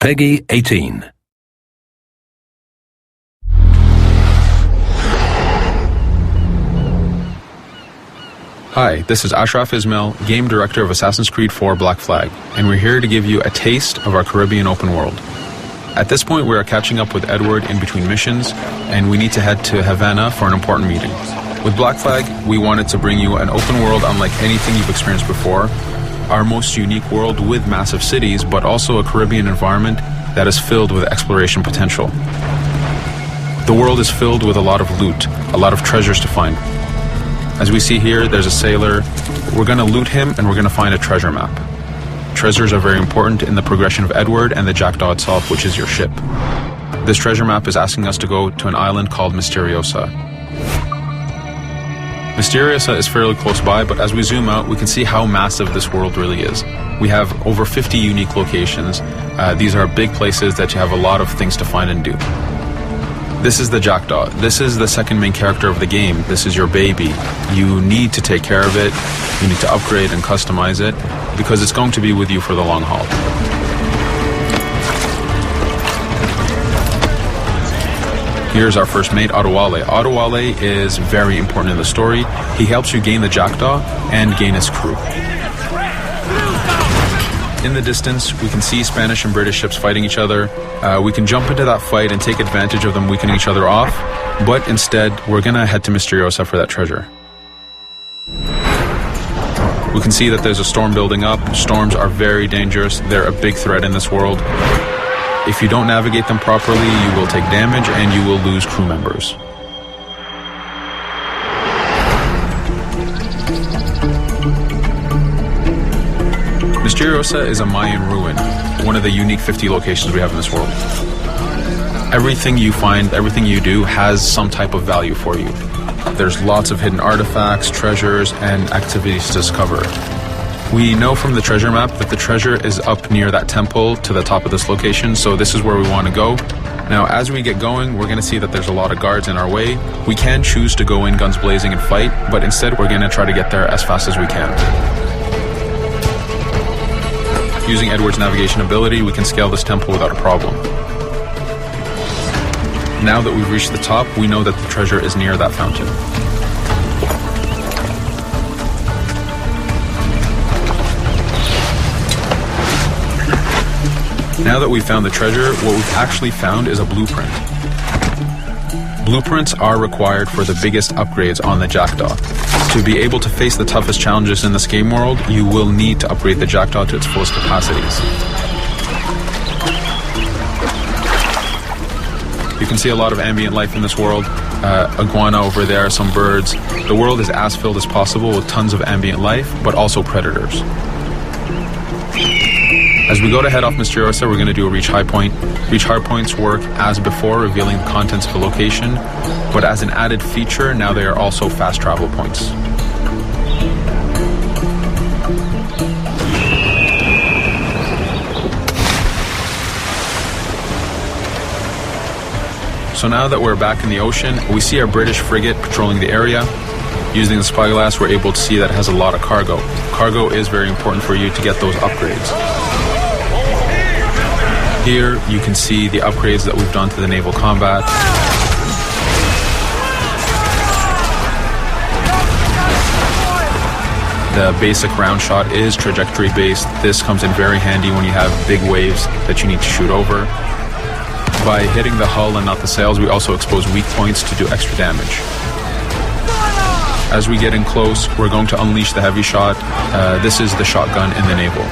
Peggy 18. Hi, this is Ashraf Ismail, Game Director of Assassin's Creed 4 Black Flag, and we're here to give you a taste of our Caribbean open world. At this point, we are catching up with Edward in between missions, and we need to head to Havana for an important meeting. With Black Flag, we wanted to bring you an open world unlike anything you've experienced before, our most unique world with massive cities, but also a Caribbean environment that is filled with exploration potential. The world is filled with a lot of loot, a lot of treasures to find. As we see here, there's a sailor. We're going to loot him and we're going to find a treasure map. Treasures are very important in the progression of Edward and the Jackdaw itself, which is your ship. This treasure map is asking us to go to an island called Misteriosa. Misteriosa is fairly close by, but as we zoom out, we can see how massive this world really is. We have over 50 unique locations. These are big places that you have a lot of things to find and do. This is the Jackdaw. This is the second main character of the game. This is your baby. You need to take care of it. You need to upgrade and customize it because it's going to be with you for the long haul. Here's our first mate, Adewale. Adewale is very important in the story. He helps you gain the Jackdaw and gain his crew. In the distance, we can see Spanish and British ships fighting each other. We can jump into that fight and take advantage of them weakening each other off, but instead, we're gonna head to Misteriosa for that treasure. We can see that there's a storm building up. Storms are very dangerous. They're a big threat in this world. If you don't navigate them properly, you will take damage and you will lose crew members. Misteriosa is a Mayan ruin, one of the unique 50 locations we have in this world. Everything you find, everything you do has some type of value for you. There's lots of hidden artifacts, treasures, and activities to discover. We know from the treasure map that the treasure is up near that temple to the top of this location, so this is where we want to go. Now, as we get going, we're going to see that there's a lot of guards in our way. We can choose to go in guns blazing and fight, but instead we're going to try to get there as fast as we can. Using Edward's navigation ability, we can scale this temple without a problem. Now that we've reached the top, we know that the treasure is near that fountain. Now that we've found the treasure, what we've actually found is a blueprint. Blueprints are required for the biggest upgrades on the Jackdaw. To be able to face the toughest challenges in this game world, you will need to upgrade the Jackdaw to its fullest capacities. You can see a lot of ambient life in this world. Iguana over there, some birds. The world is as filled as possible with tons of ambient life, but also predators. As we go to head off Misteriosa, we're going to do a reach high point. Reach high points work as before, revealing the contents of a location, but as an added feature, now they are also fast travel points. So now that we're back in the ocean, we see a British frigate patrolling the area. Using the spyglass, we're able to see that it has a lot of cargo. Cargo is very important for you to get those upgrades. Here, you can see the upgrades that we've done to the naval combat. The basic round shot is trajectory based. This comes in very handy when you have big waves that you need to shoot over. By hitting the hull and not the sails, we also expose weak points to do extra damage. As we get in close, we're going to unleash the heavy shot. This is the shotgun in the naval.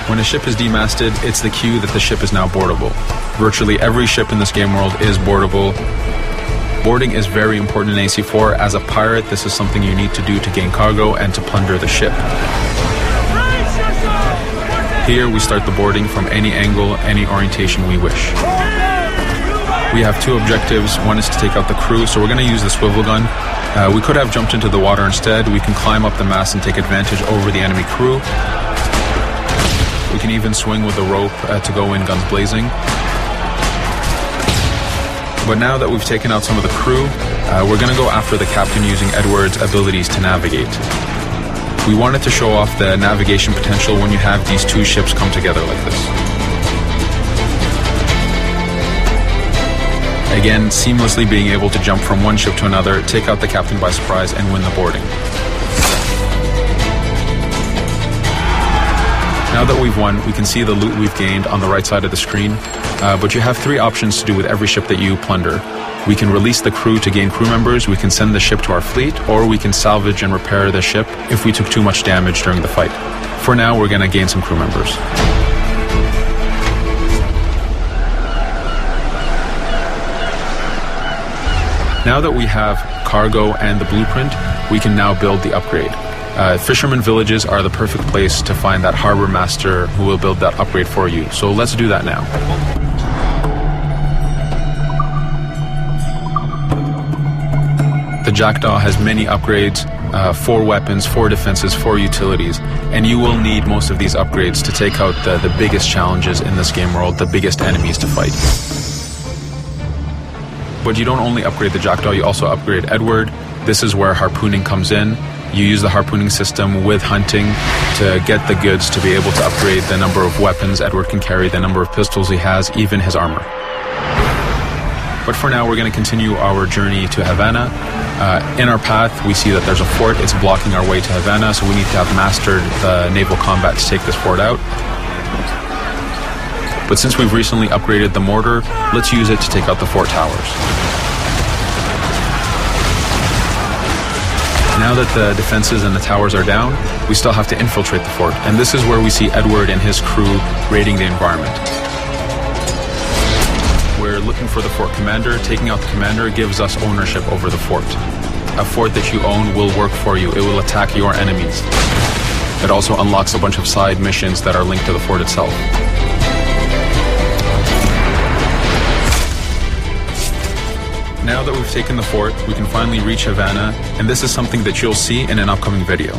When a ship is demasted, it's the cue that the ship is now boardable. Virtually every ship in this game world is boardable. Boarding is very important in AC4. As a pirate, this is something you need to do to gain cargo and to plunder the ship. Here we start the boarding from any angle, any orientation we wish. We have two objectives. One is to take out the crew, so we're going to use the swivel gun. We could have jumped into the water instead. We can climb up the mast and take advantage over the enemy crew. We can even swing with the rope to go in guns blazing. But now that we've taken out some of the crew, we're going to go after the captain using Edward's abilities to navigate. We wanted to show off the navigation potential when you have these two ships come together like this. Again, seamlessly being able to jump from one ship to another, take out the captain by surprise, and win the boarding. Now that we've won, we can see the loot we've gained on the right side of the screen, but you have three options to do with every ship that you plunder. We can release the crew to gain crew members, we can send the ship to our fleet, or we can salvage and repair the ship if we took too much damage during the fight. For now, we're going to gain some crew members. Now that we have cargo and the blueprint, we can now build the upgrade. Fisherman villages are the perfect place to find that harbor master who will build that upgrade for you. So let's do that now. The Jackdaw has many upgrades, 4 weapons, 4 defenses, 4 utilities, and you will need most of these upgrades to take out the biggest challenges in this game world, the biggest enemies to fight. But you don't only upgrade the Jackdaw, you also upgrade Edward. This is where harpooning comes in. You use the harpooning system with hunting to get the goods to be able to upgrade the number of weapons Edward can carry, the number of pistols he has, even his armor. But for now, we're going to continue our journey to Havana. In our path, we see that there's a fort. It's blocking our way to Havana, so we need to have mastered the naval combat to take this fort out. But since we've recently upgraded the mortar, let's use it to take out the fort towers. Now that the defenses and the towers are down, we still have to infiltrate the fort. And this is where we see Edward and his crew raiding the environment. We're looking for the fort commander. Taking out the commander gives us ownership over the fort. A fort that you own will work for you. It will attack your enemies. It also unlocks a bunch of side missions that are linked to the fort itself. Now that we've taken the fort, we can finally reach Havana, and this is something that you'll see in an upcoming video.